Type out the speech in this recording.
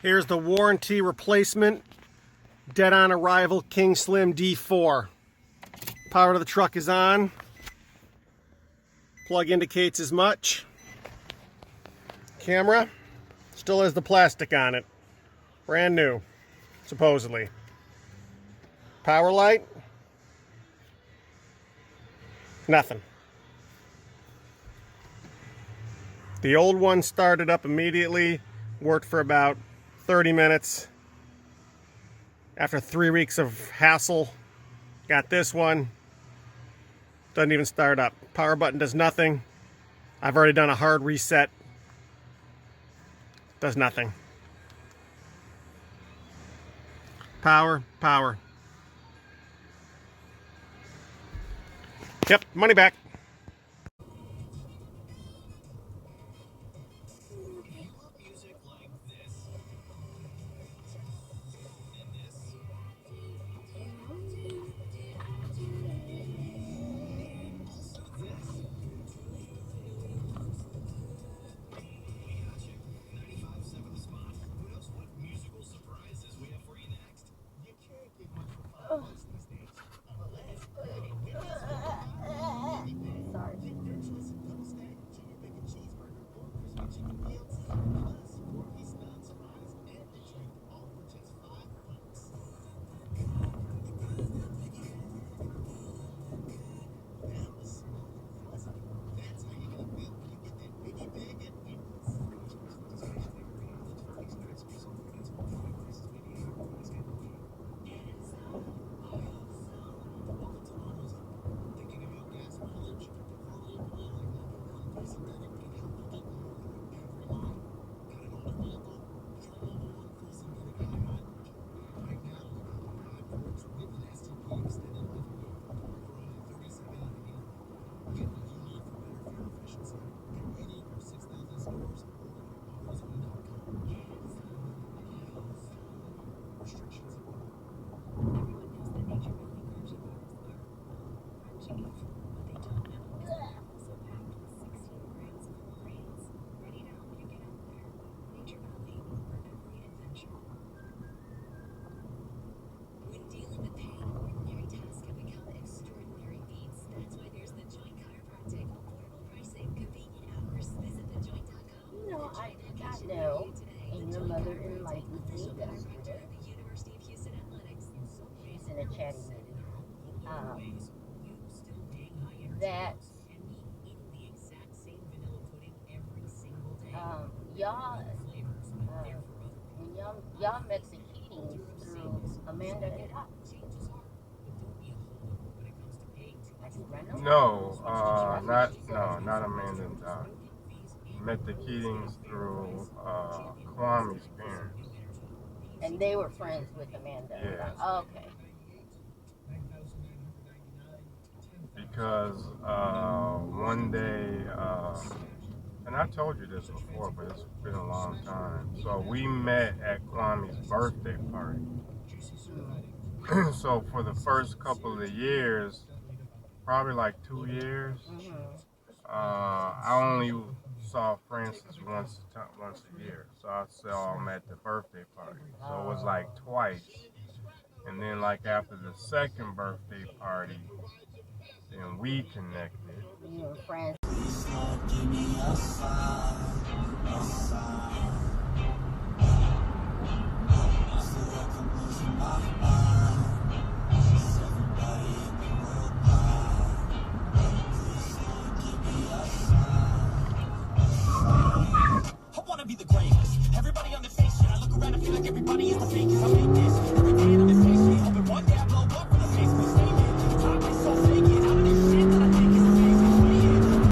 Here's the warranty replacement, dead on arrival Kingslim D4. Power to the truck is on. Plug indicates as much. Camera still has the plastic on it. Brand new, supposedly. Power light. Nothing. The old one started up immediately, worked for about 30 minutes. After 3 weeks of hassle, got this one. Doesn't even start up. Power button does nothing. I've already done a hard reset. Does nothing. Power. Yep, money back. I know, and your mother enlightened me yesterday. She's in a chatty meeting. That y'all met the Keatings through Amanda and I. Not Amanda and Doc. Met the Keatings through Kwame's parents. And they were friends with Amanda. Yeah. Oh, okay. Because one day, and I told you this before, but it's been a long time. So we met at Kwame's birthday party. So for the first couple of years, probably like 2 years, I only saw Francis once a year. So I saw him at the birthday party. So it was like twice. And then like after the second birthday party, then we connected. You were friends. Be the greatest. Everybody on the face shit. I look around and feel like everybody is the fakest. I made this.